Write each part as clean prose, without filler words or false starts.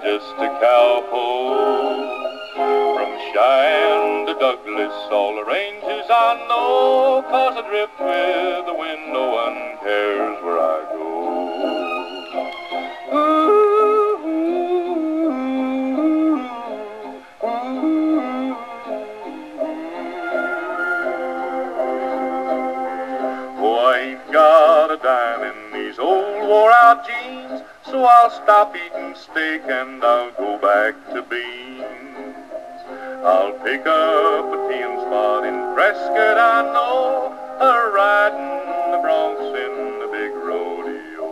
just a cowpoke. From Cheyenne to Douglas, all the ranges I know, 'cause I drift with the wind, no one cares where I go. Oh, I ain't got a dime in these old wore-out jeans, so I'll stop eating steak and I'll go back to beans. I'll pick up a team spot in Prescott, I know, riding the broncs in the big rodeo.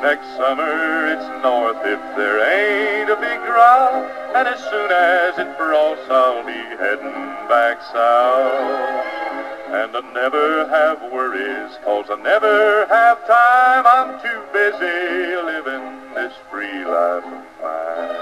Next summer it's north if there ain't a big drought, and as soon as it frosts I'll be heading back south. And I never have worries, 'cause I never have time. I'm too busy living this free life of mine.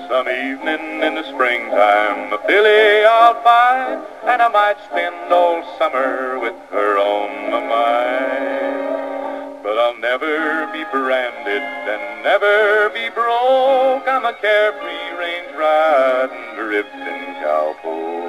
Some evening in the springtime, a filly I'll find, and I might spend all summer with her on my mind. But I'll never be branded and never be broke. I'm a carefree, range-riding, drifting cowpoke.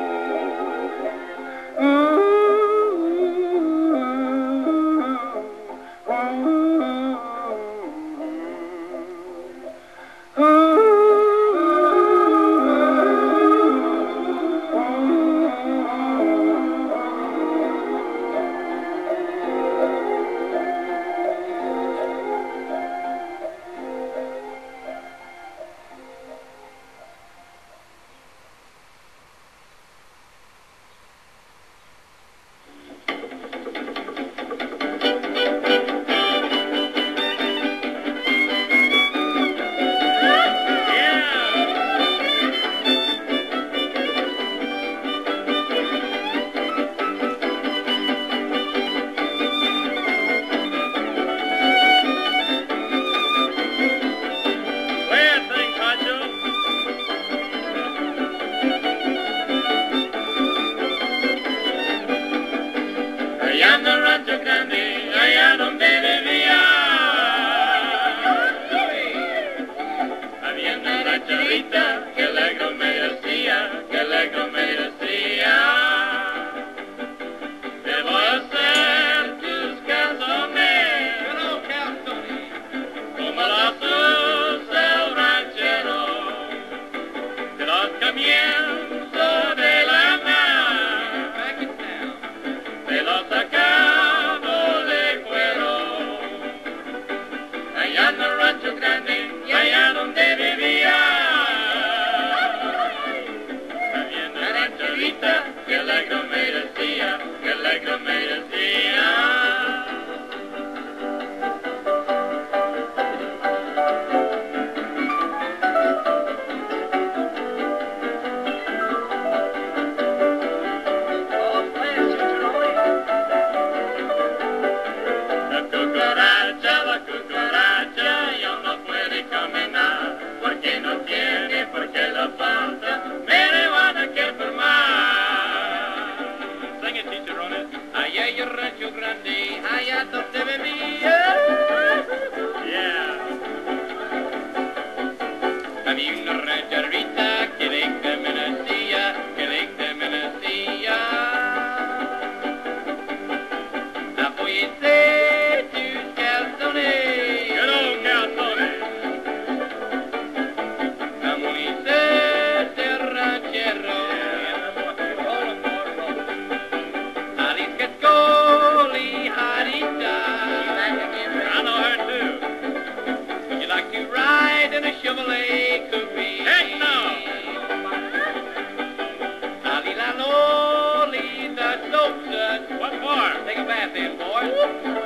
What for? Take a bath in, boys.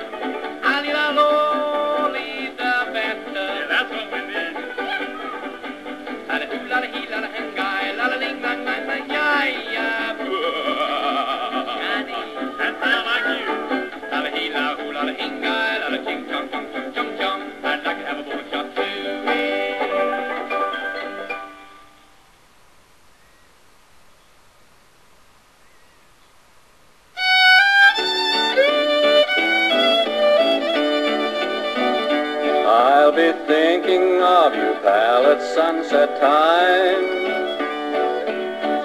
be thinking of you, pal, at sunset time,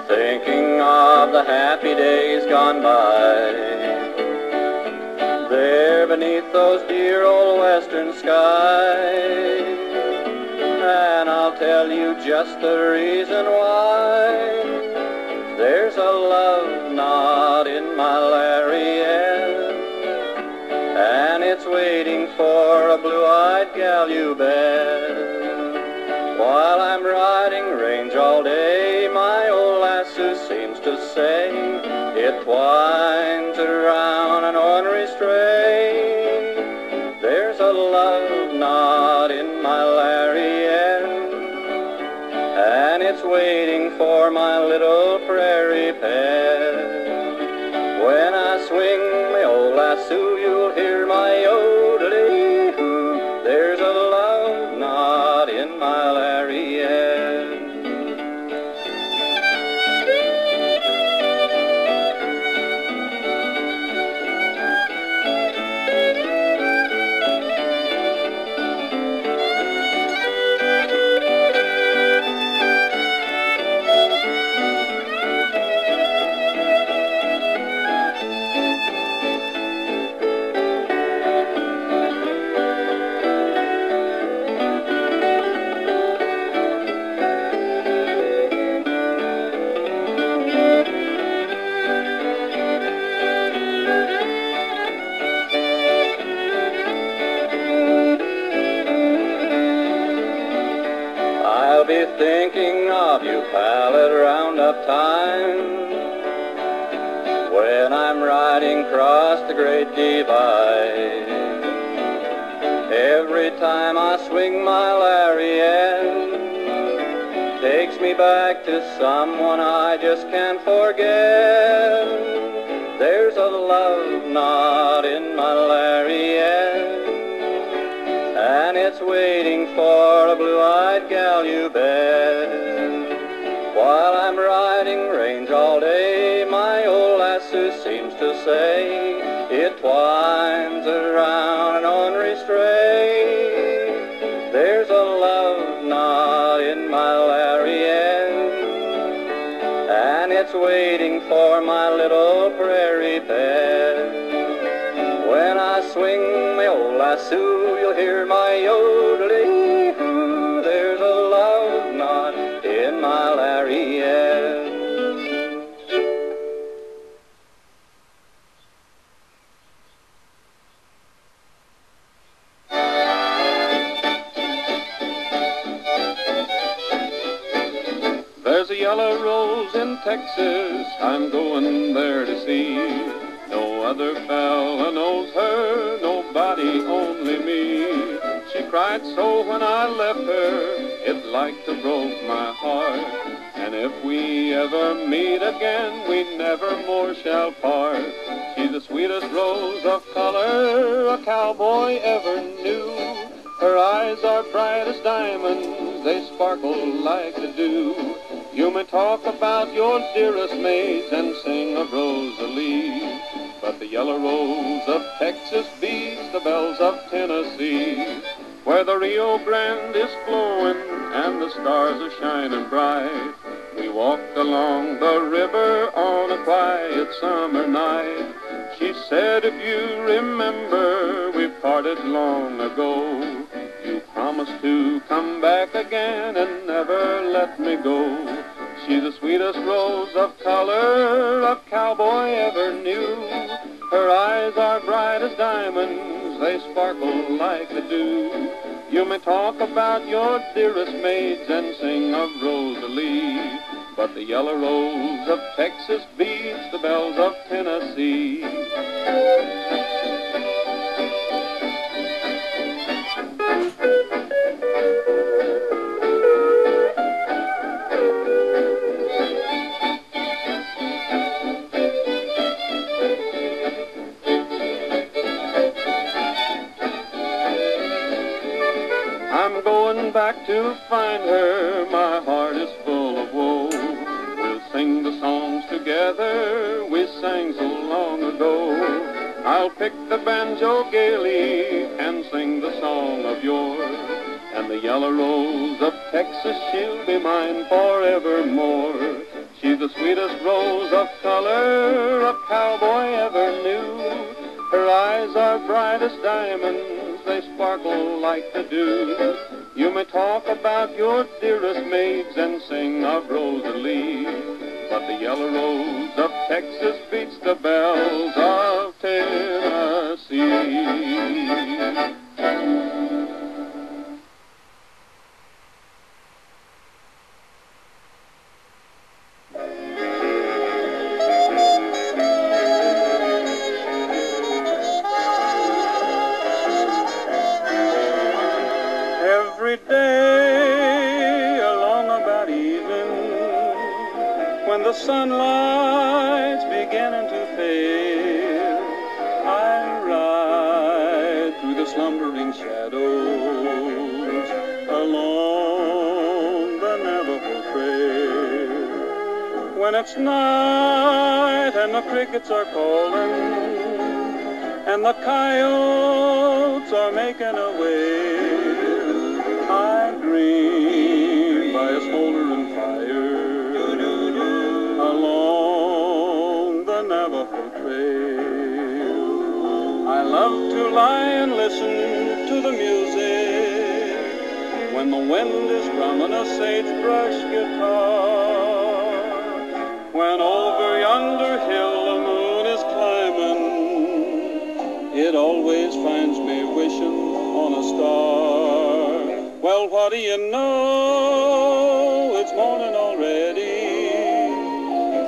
thinking of the happy days gone by, there beneath those dear old western skies. And I'll tell you just the reason why. There's a love knot in my lariat, and it's waiting for a blue-eyed gal, you bet. While I'm riding range all day, my old lasso seems to say, it twines around an ornery stray. There's a love knot in my lariat, and it's waiting for my little prairie pet. When I swing my old lasso, you'll hear my yodelee-hoo. There's a love knot in my lariat. I'll be thinking of you, pal, at roundup time, when I'm riding across the great divide. Every time I swing my lariat, takes me back to someone I just can't forget. There's a love knot in my lariat, and it's waiting for a blue-eyed gal, you bet. While I'm riding range all day, my old lasso seems to say, it twines around an ornery stray. There's a love knot in my lariat, and it's waiting for my little prairie pet. When I swing my old lasso, you'll hear my yodelee-hoo. There's a love knot in my lariat. There's a yellow rose in Texas I'm going there to see. No other fella knows her, nobody, only me. She cried so when I left her, it like to broke my heart. And if we ever meet again, we never more shall part. She's the sweetest rose of color a cowboy ever knew. Her eyes are bright as diamonds, they sparkle like the dew. You may talk about your dearest maids and sing of Rosalie, but the yellow rose of Texas beats the bells of Tennessee. Where the Rio Grande is flowing and the stars are shining bright, we walked along the river on a quiet summer night. She said, if you remember, we parted long ago. You promised to come back again and never let me go. She's the sweetest rose of color a cowboy ever knew. Her eyes are bright as diamonds, they sparkle like the dew. You may talk about your dearest maids and sing of Rosalie, but the yellow rose of Texas beats the bells of Tennessee. I'm going back to find her, my heart is full of woe. We'll sing the songs together we sang so long ago. I'll pick the banjo gaily and sing the song of yore. And the yellow rose of Texas, she'll be mine forevermore. She's the sweetest rose of color a cowboy ever knew. Her eyes are bright as diamonds, they sparkle like the dew. You may talk about your dearest maids and sing of Rosalie, but the yellow rose of Texas beats the bells of Tennessee. Every day along about evening, when the sunlight's beginning to fade, I ride through the slumbering shadows along the Navajo Trail. When it's night and the crickets are calling and the coyotes are making a wail, I dream by a smoldering fire along the Navajo Trail. I love to lie and listen to the music when the wind is strumming a sagebrush guitar. When over yonder hill the moon is climbing, it always finds me wishing on a star. Well, what do you know? It's morning already.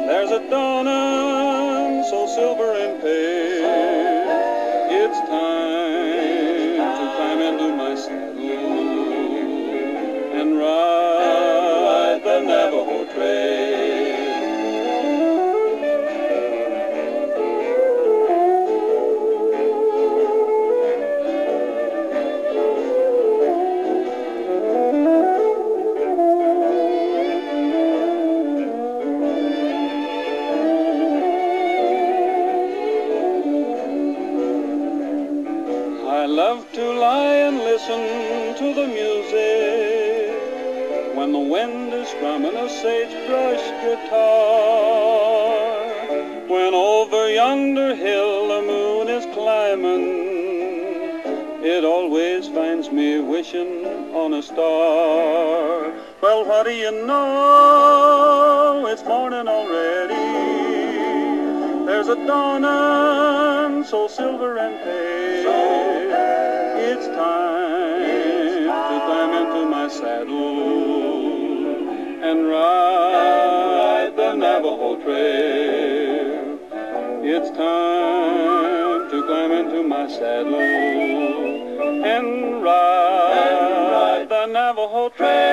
There's a dawning so silver and pale. It's time to climb into my saddle and ride the Navajo Trail. I love to lie and listen to the music when the wind is strumming a sagebrush guitar. When over yonder hill the moon is climbing, it always finds me wishing on a star. Well, what do you know? It's morning already. There's a dawning so silver and pale. It's time to climb into my saddle and ride the Navajo Trail. It's time to climb into my saddle and ride the Navajo Trail.